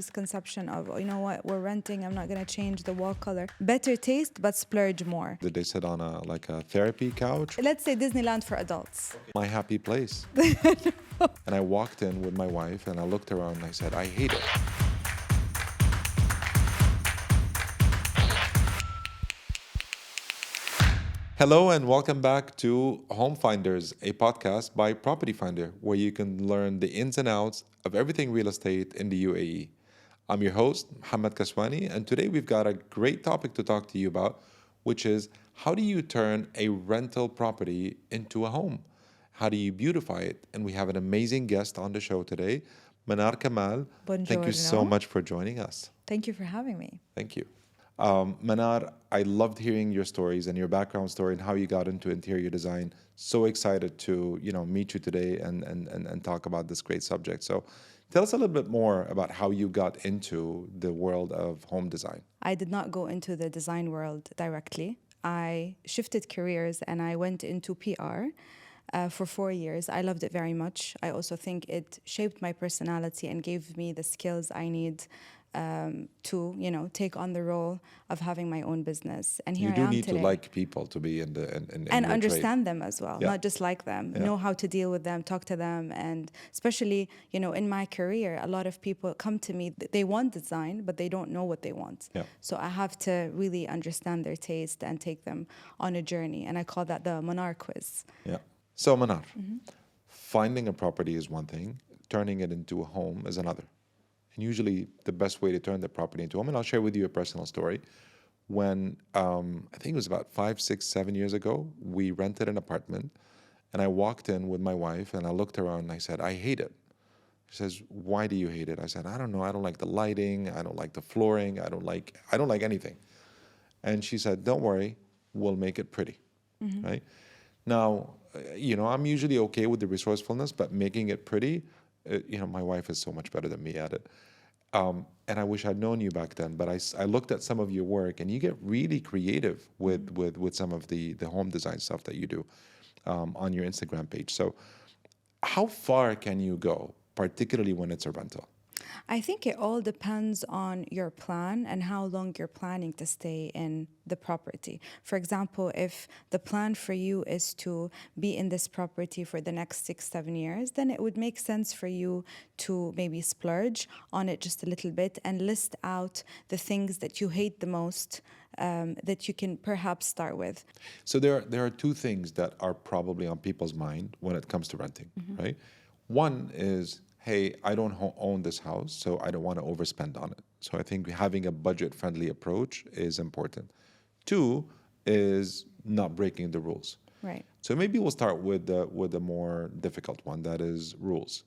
misconception of, you know what, we're renting, I'm not going to change the wall color. Better taste, but splurge more. Did they sit on a therapy couch? Let's say Disneyland for adults. My happy place. And I walked in with my wife and I looked around and I said, I hate it. Hello and welcome back to Home Finders, a podcast by Property Finder, where you can learn the ins and outs of everything real estate in the UAE. I'm your host, Mohammed Kaswani, and today we've got a great topic to talk to you about, which is how do you turn a rental property into a home? How do you beautify it? And we have an amazing guest on the show today, Manar Kamal. Thank you so Buongiorno. much for joining us. Thank you for having me. Thank you. Manar, I loved hearing your stories and your background story and how you got into interior design. So excited to meet you today and talk about this great subject. So tell us a little bit more about how you got into the world of home design. I did not go into the design world directly. I shifted careers and I went into PR for 4 years. I loved it very much. I also think it shaped my personality and gave me the skills I need to take on the role of having my own business. And here You I do am need today. to like people to be in And your understand them as well, Yeah. not just like them. Yeah. Know how to deal with them, talk to them, and especially in my career, a lot of people come to me. They want design, but they don't know what they want. Yeah. So I have to really understand their taste and take them on a journey. And I call that the Manar quiz. Yeah. So Manar, finding a property is one thing, turning it into a home is another. And usually the best way to turn the property into a home, and I'll share with you a personal story. When I think it was about 5, 6, 7 years ago, we rented an apartment and I walked in with my wife and I looked around and I said, I hate it. She says, why do you hate it? I said, I don't know. I don't like the lighting. I don't like the flooring. I don't like anything. And she said, don't worry, we'll make it pretty, right? Now, I'm usually okay with the resourcefulness, but making it pretty, my wife is so much better than me at it. And I wish I'd known you back then, but I looked at some of your work and you get really creative with some of the home design stuff that you do on your Instagram page. So how far can you go, particularly when it's a rental? I think it all depends on your plan and how long you're planning to stay in the property. For example, if the plan for you is to be in this property for the next 6, 7 years, then it would make sense for you to maybe splurge on it just a little bit and list out the things that you hate the most that you can perhaps start with. So there are two things that are probably on people's mind when it comes to renting, right? One is, hey, I don't own this house, so I don't want to overspend on it. So I think having a budget-friendly approach is important. Two is not breaking the rules. Right. So maybe we'll start with the more difficult one, that is rules.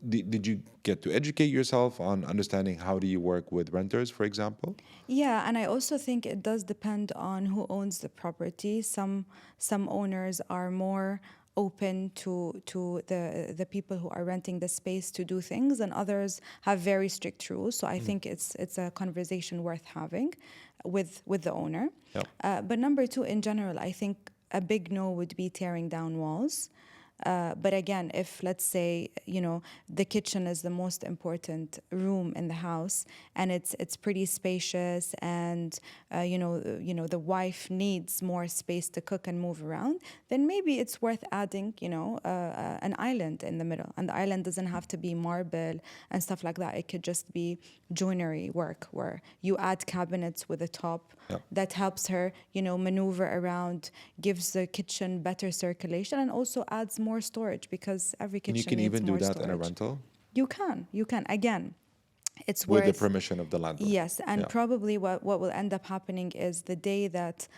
Did you get to educate yourself on understanding how do you work with renters, for example? Yeah, and I also think it does depend on who owns the property. Some owners are more open to the people who are renting the space to do things, and others have very strict rules. So I think it's a conversation worth having with the owner. Yep. But number two, in general, I think a big no would be tearing down walls. But again, if let's say the kitchen is the most important room in the house and it's pretty spacious and the wife needs more space to cook and move around, then maybe it's worth adding an island in the middle. And the island doesn't have to be marble and stuff like that. It could just be joinery work where you add cabinets with a top. Yep. That helps her maneuver around, gives the kitchen better circulation, and also adds more storage because every kitchen And you can needs even do more that storage. in a rental You can. Again, it's with worth the permission of the landlord. Yes, and Yeah. probably what will end up happening is the day that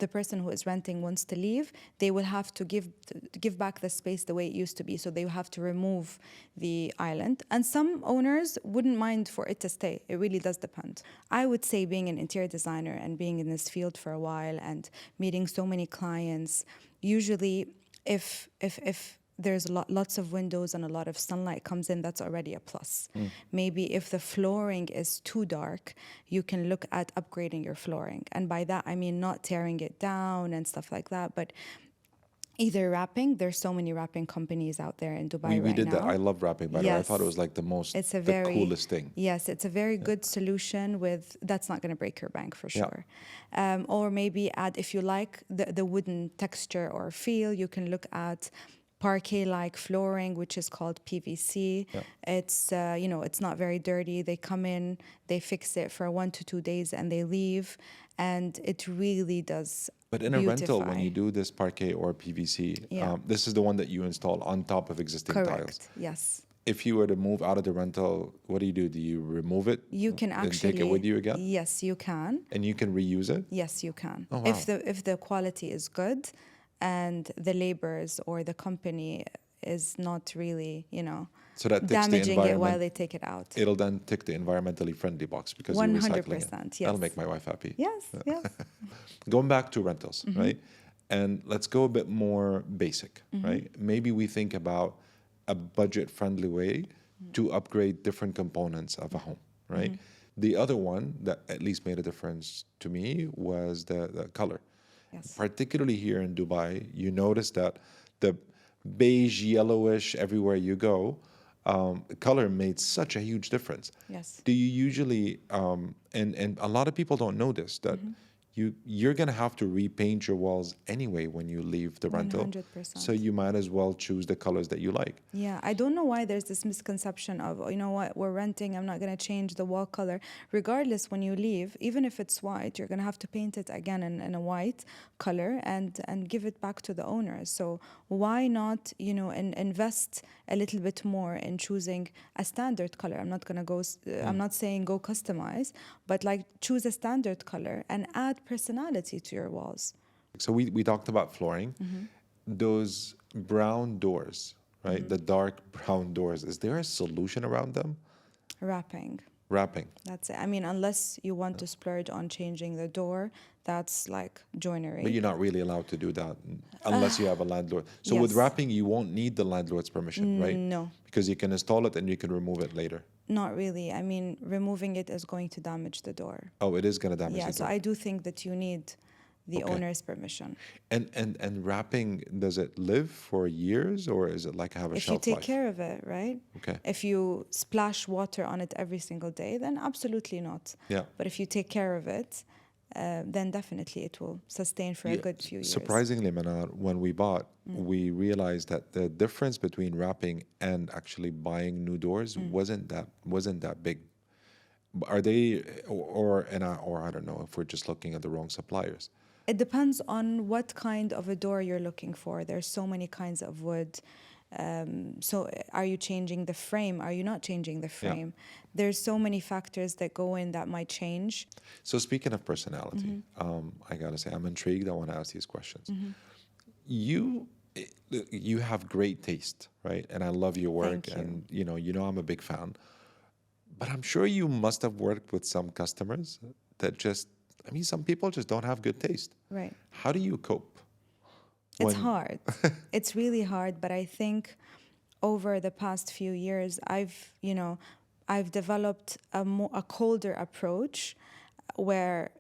the person who is renting wants to leave, they will have to give back the space the way it used to be. So they will have to remove the island. And some owners wouldn't mind for it to stay. It really does depend. I would say being an interior designer and being in this field for a while and meeting so many clients, usually if there's lots of windows and a lot of sunlight comes in, that's already a plus. Maybe if the flooring is too dark, you can look at upgrading your flooring. And by that, I mean not tearing it down and stuff like that, but Either wrapping, there's so many wrapping companies out there in Dubai We right did that. now. I love wrapping, by the way. I thought it was Yes, like it's a the very, coolest thing. yes, it's a very good solution with, that's not going to break your bank for Yeah. sure. Or maybe add, if you like the wooden texture or feel, you can look at parquet-like flooring, which is called PVC. Yeah. It's, it's not very dirty. They come in, they fix it for 1 to 2 days and they leave. And it really does But in a rental, when beautify. you do this parquet or PVC, Yeah. this is the one that you install on top of existing tiles. Correct, yes. If you were to move out of the rental, what do? Do you remove it? You can and actually take it with you again? Yes, you can. And you can reuse it? Yes, you can. Oh, wow. If the quality is good and the laborers or the company is not really, So that ticks the damaging it while environment. they take it out. It'll then tick the environmentally friendly box because you're recycling it. 100%, yes. That'll make my wife happy. Yes, yes. Going back to rentals, right? And let's go a bit more basic, right? Maybe we think about a budget-friendly way to upgrade different components of a home, right? The other one that at least made a difference to me was the color. Yes. Particularly here in Dubai, you notice that the beige, yellowish, everywhere you go, color made such a huge difference. Yes. Do you usually, and a lot of people don't know this, that you're going to have to repaint your walls anyway when you leave the rental. 100%. So you might as well choose the colors that you like. Yeah, I don't know why there's this misconception of, you know what, we're renting, I'm not going to change the wall color. Regardless, when you leave, even if it's white, you're going to have to paint it again in a white color and give it back to the owner. So why not, invest a little bit more in choosing a standard color? I'm not going to go, I'm not saying go customize, but like choose a standard color and add personality to your walls. So we talked about flooring. Those brown doors, right? The dark brown doors, is there a solution around them? Wrapping. Wrapping. That's it. I mean, unless you want to splurge on changing the door, that's like joinery. But you're not really allowed to do that unless you have a landlord. So with Yes. wrapping, you won't need the landlord's permission, right? No, Because you can install it and you can remove it later. not really. I mean, removing it is going to damage the door. Oh, it is going to damage Yeah, the so door. I do think that you need the Okay. owner's permission. And wrapping, does it live for years or is it like have a If you shelf take life? care of it, right? Okay. If you splash water on it every single day, then absolutely not. Yeah. But if you take care of it, then definitely it will sustain for a Yeah. good few years. Surprisingly, Manar, when we bought, we realized that the difference between wrapping and actually buying new doors wasn't that big. Are they, or I don't know if we're just looking at the wrong suppliers. It depends on what kind of a door you're looking for. There's so many kinds of wood. So are you changing the frame? Are you not changing the frame? There's so many factors that go in that might change. So speaking of personality, I gotta say I'm intrigued. I want to ask these questions. You have great taste, right? And I love your work, Thank you. and you know I'm a big fan. But I'm sure you must have worked with some customers that some people just don't have good taste. Right. How do you cope? It's hard. It's really hard, but I think over the past few years, I've developed a colder approach where,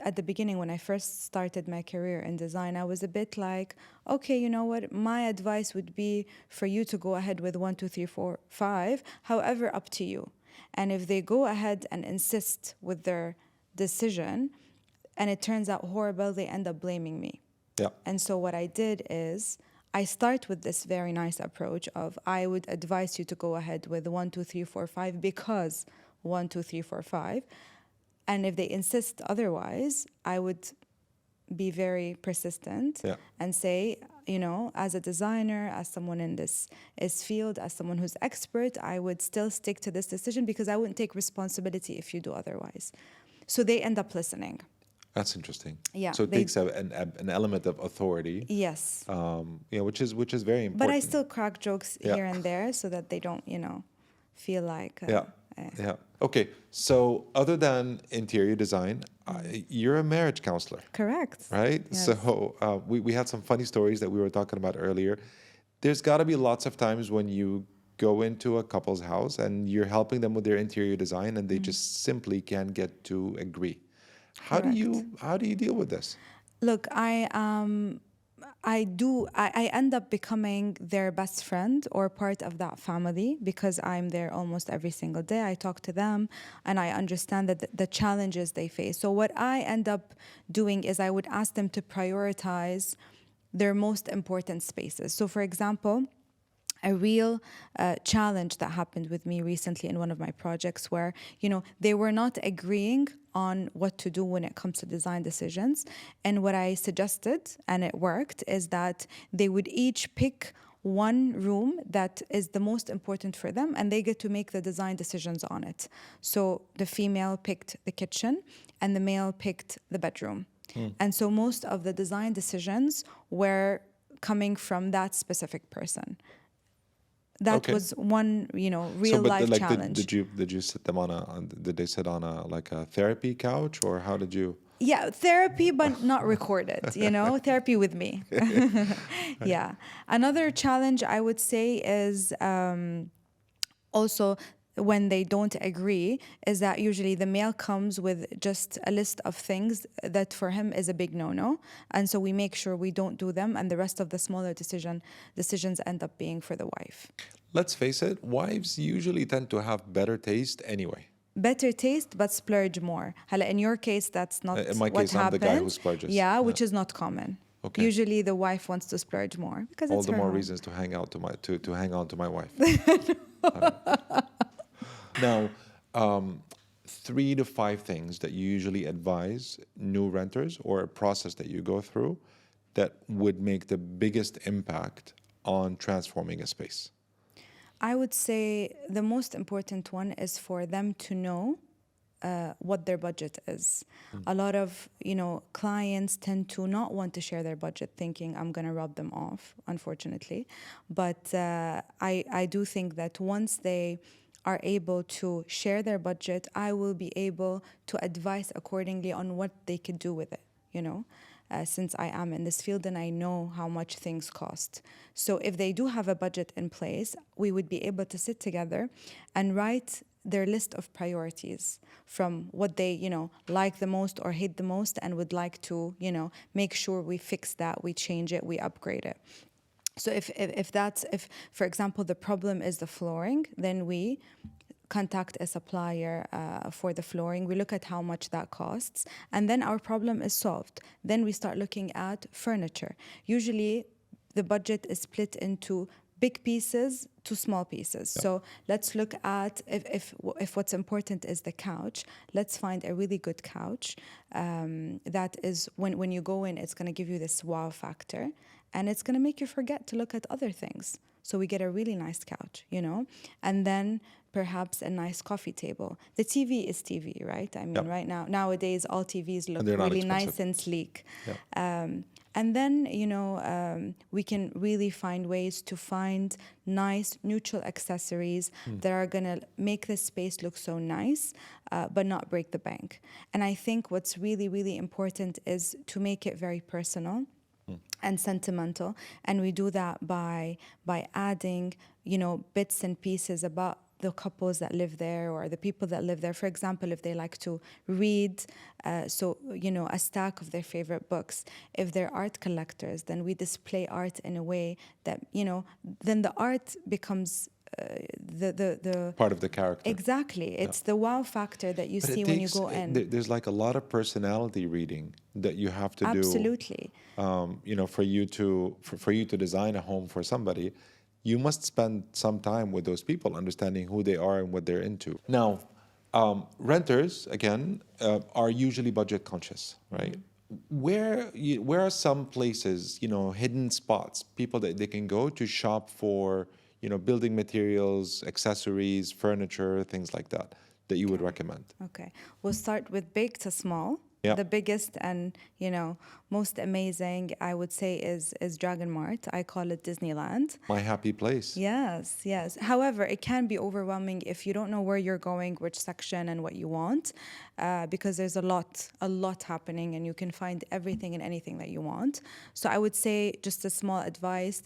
at the beginning when I first started my career in design, I was a bit like, okay, you know what, my advice would be for you to go ahead with 1, 2, 3, 4, 5, however, up to you. And if they go ahead and insist with their decision and it turns out horrible, they end up blaming me. Yeah. And so what I did is I start with this very nice approach of I would advise you to go ahead with 1, 2, 3, 4, 5 because 1, 2, 3, 4, 5. And if they insist otherwise, I would be very persistent and say, as a designer, as someone in this field, as someone who's expert, I would still stick to this decision because I wouldn't take responsibility if you do otherwise. So they end up listening. That's interesting. Yeah, So it takes an element of authority. Yes. Which is very important. But I still crack jokes here and there so that they don't, feel like... Yeah. Okay. So other than interior design, you're a marriage counselor. Correct. Right? Yes. So we had some funny stories that we were talking about earlier. There's got to be lots of times when you go into a couple's house and you're helping them with their interior design and they just simply can't get to agree. How do you deal with this? Look, I end up becoming their best friend or part of that family because I'm there almost every single day. I talk to them and I understand that the challenges they face. So what I end up doing is I would ask them to prioritize their most important spaces. So for example, a real challenge that happened with me recently in one of my projects where, they were not agreeing on what to do when it comes to design decisions. And what I suggested, and it worked, is that they would each pick one room that is the most important for them and they get to make the design decisions on it. So the female picked the kitchen and the male picked the bedroom. And so most of the design decisions were coming from that specific person. That Okay. was one, So, real but life like, challenge. did you sit them did they sit on a like a therapy couch, or how did you? Yeah, therapy, but not recorded, therapy with me. Yeah. Another challenge I would say is also when they don't agree is that usually the male comes with just a list of things that for him is a big no-no, and so we make sure we don't do them, and the rest of the smaller decisions end up being for the wife. Let's face it, wives usually tend to have better taste anyway. Better taste but splurge more. Hala, in your case that's not In my what case, I'm the guy who happened. splurges. Yeah, Yeah. which is not common. Okay. Usually the wife wants to splurge more because All it's the her more home. reasons to hang out to hang on to my wife. Now, 3 to 5 things that you usually advise new renters, or a process that you go through that would make the biggest impact on transforming a space. I would say the most important one is for them to know what their budget is. A lot of clients tend to not want to share their budget, thinking I'm gonna rub them off, unfortunately. But I do think that once they are able to share their budget, I will be able to advise accordingly on what they could do with it. Since I am in this field and I know how much things cost. So if they do have a budget in place, we would be able to sit together and write their list of priorities from what they, like the most or hate the most and would like to, make sure we fix that, we change it, we upgrade it. So if for example the problem is the flooring, then we contact a supplier for the flooring. We look at how much that costs, and then our problem is solved. Then we start looking at furniture. Usually, the budget is split into big pieces to small pieces. Yeah. So let's look at if what's important is the couch. Let's find a really good couch that is when you go in, it's going to give you this wow factor, and it's going to make you forget to look at other things. So we get a really nice couch, and then perhaps a nice coffee table. The TV is TV, right? I mean, Yep. right nowadays, all TVs look And they're not really expensive. nice and sleek. Yeah. And then, we can really find ways to find nice, neutral accessories that are going to make the space look so nice, but not break the bank. And I think what's really, really important is to make it very personal and sentimental, and we do that by adding bits and pieces about the couples that live there or the people that live there. For example, if they like to read, a stack of their favorite books. If they're art collectors, then we display art in a way that then the art becomes the Part of the character. exactly. It's the wow factor that you But see when you go in. There's like a lot of personality reading that you have to do. Absolutely. For you to design a home for somebody, you must spend some time with those people, understanding who they are and what they're into. Now, renters again are usually budget conscious, right? Where are some places, hidden spots, people that they can go to shop for, building materials, accessories, furniture, things like that you would recommend? Okay. We'll start with big to small. Yeah. The biggest and, most amazing, I would say, is Dragon Mart. I call it Disneyland. My happy place. Yes. However, it can be overwhelming if you don't know where you're going, which section and what you want, because there's a lot happening and you can find everything and anything that you want. So I would say, just a small advice,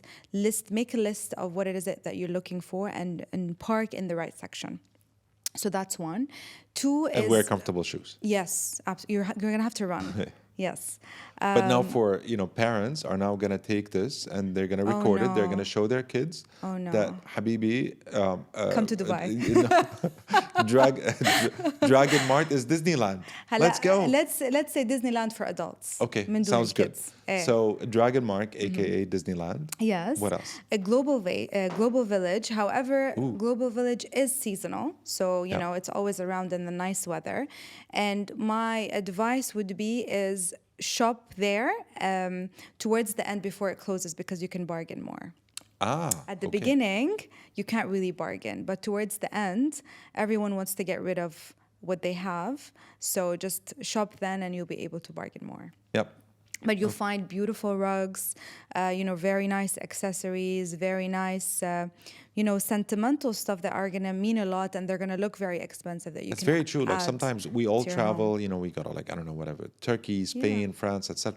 make a list of what it is that you're looking for and park in the right section. So that's one. Two is... And wear comfortable shoes. Yes, you're going to have to run. Yes. But now for, parents are now going to take this and they're going to Oh record it. They're going to no. show their kids Oh that no. Habibi, Come to Dubai. drag, Dragon Mart is Disneyland. هلا Let's go. let's say Disneyland for adults. Okay, من دون sounds good. kids. إيه. So Dragon Mark, aka Disneyland. Yes. What else? A global village. However, Ooh. global village is seasonal. So, Yeah. it's always around in the nice weather. And my advice would be is shop there towards the end before it closes because you can bargain more. At the Okay. beginning, you can't really bargain. But towards the end, everyone wants to get rid of what they have. So just shop then and you'll be able to bargain more. Yep. But you'll find beautiful rugs, very nice accessories, very nice, sentimental stuff that are gonna mean a lot, and they're gonna look very expensive. That you That's can very true. Like add sometimes we all to your travel, home. we go to I don't know, whatever, Turkey, Spain, France, etc.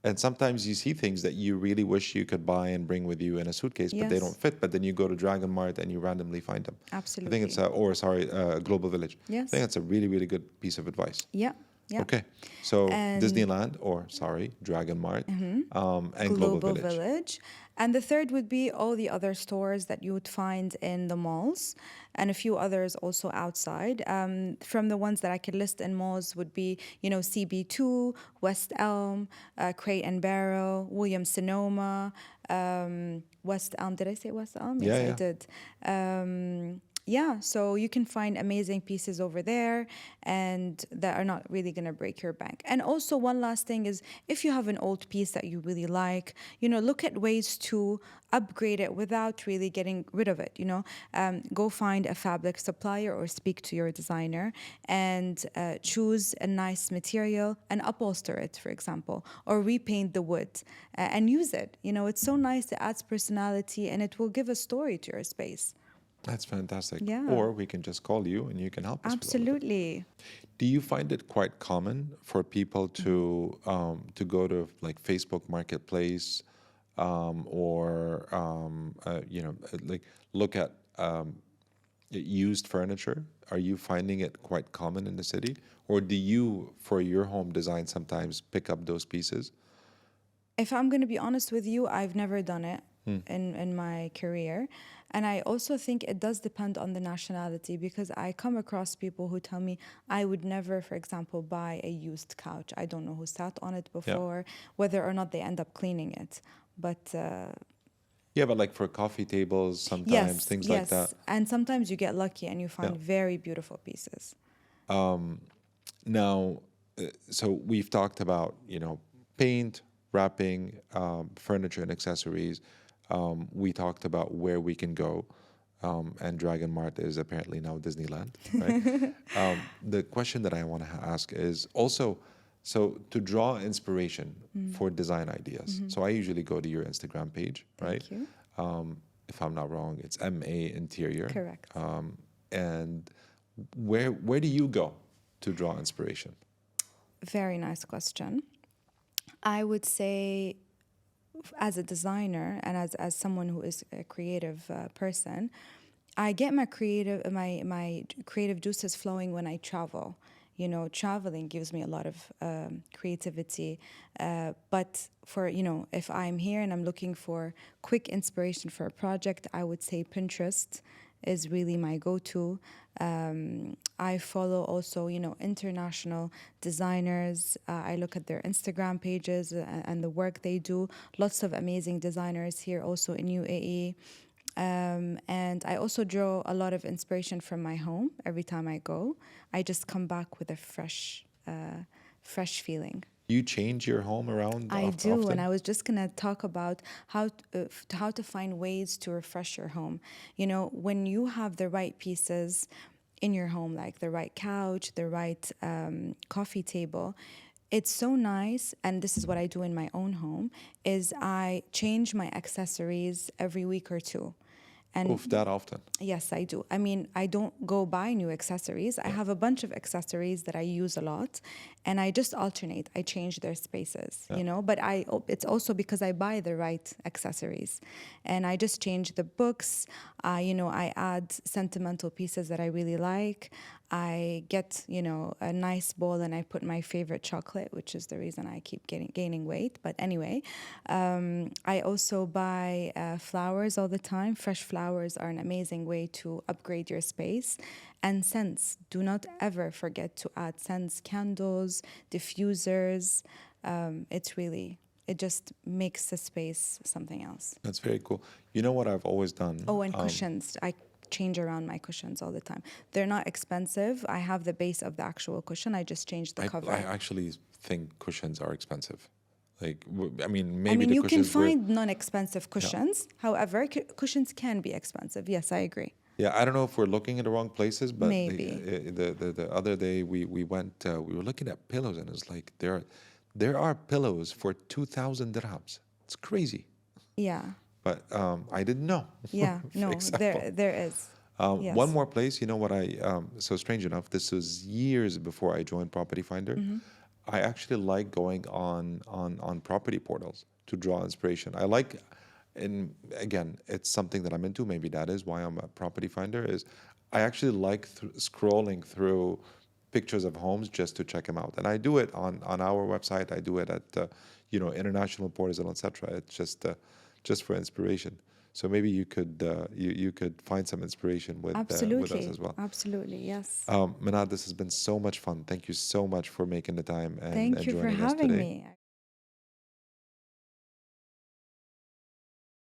And sometimes you see things that you really wish you could buy and bring with you in a suitcase, but they Yes. don't fit. But then you go to Dragon Mart and you randomly find them. Absolutely. I think it's Global Village. Yes. I think that's a really, really good piece of advice. Yeah. Yeah. Okay, so And- Disneyland, Dragon Mart, and Global Village. And the third would be all the other stores that you would find in the malls and a few others also outside. From the ones that I could list in malls would be, CB2, West Elm, Crate and Barrel, Williams Sonoma, West Elm. Did I say West Elm? Yes, Yeah, I yeah. did. So you can find amazing pieces over there and that are not really going to break your bank. And also one last thing is if you have an old piece that you really like, look at ways to upgrade it without really getting rid of it, Go find a fabric supplier or speak to your designer and choose a nice material and upholster it, for example, or repaint the wood and use it. It's so nice, it adds personality and it will give a story to your space. That's fantastic. Yeah. Or we can just call you and you can help us with all of it. Absolutely. Do you find it quite common for people to go to like Facebook Marketplace look at used furniture? Are you finding it quite common in the city, or do you, for your home design, sometimes pick up those pieces? If I'm going to be honest with you, I've never done it in my career. And I also think it does depend on the nationality because I come across people who tell me I would never, for example, buy a used couch. I don't know who sat on it before, whether or not they end up cleaning it. But yeah, but like for coffee tables, sometimes things like that. And sometimes you get lucky and you find very beautiful pieces. Now, so we've talked about, paint, wrapping, furniture and accessories. We talked about where we can go, and Dragon Mart is apparently now Disneyland, right? The question that I want to ask is also, so to draw inspiration for design ideas. So I usually go to your Instagram page, right? Thank you. If I'm not wrong, it's MA Interior. Correct. And where do you go to draw inspiration? Very nice question. I would say as a designer and as someone who is a creative person, I get my creative juices flowing when I travel. Traveling gives me a lot of creativity. But for, if I'm here and I'm looking for quick inspiration for a project, I would say Pinterest is really my go-to. I follow also, international designers. I look at their Instagram pages and the work they do. Lots of amazing designers here also in UAE. And I also draw a lot of inspiration from my home every time I go. I just come back with a fresh feeling. You change your home around I do, often? and I was just gonna talk about how to find ways to refresh your home. When you have the right pieces in your home, like the right couch, the right coffee table, it's so nice, and this is what I do in my own home, is I change my accessories every week or two. And Oof, that often. yes, I do. I mean, I don't go buy new accessories. I have a bunch of accessories that I use a lot, and I just alternate. I change their spaces, Yeah. But it's also because I buy the right accessories, and I just change the books. I add sentimental pieces that I really like. I get, a nice bowl and I put my favorite chocolate, which is the reason I keep gaining weight. But anyway, I also buy flowers all the time. Fresh flowers are an amazing way to upgrade your space. And scents. Do not ever forget to add scents, candles, diffusers. It just makes the space something else. That's very cool. You know what I've always done? Oh, and cushions. I change around my cushions all the time. They're not expensive. I have the base of the actual cushion. I just change the cover. I actually think cushions are expensive. Like, I mean, maybe I mean, the you can cushions were. find non-expensive cushions. However, cushions can be expensive. Yes, I agree. Yeah, I don't know if we're looking in the wrong places, but Maybe. the other day we went, we were looking at pillows, and it's like there are pillows for 2,000 dirhams. It's crazy. Yeah. But I didn't know. Yeah. For No, example. there is. Yes. One more place, you know what so strange enough, this was years before I joined Property Finder. I actually like going on property portals to draw inspiration. I like, and again, it's something that I'm into. Maybe that is why I'm a Property Finder, is I actually like scrolling through pictures of homes just to check them out. And I do it on our website. I do it at, international portals and etc. It's just for inspiration. So maybe you could find some inspiration with us as well. Absolutely, yes. Manar, this has been so much fun. Thank you so much for making the time and Thank you for joining us having today. me.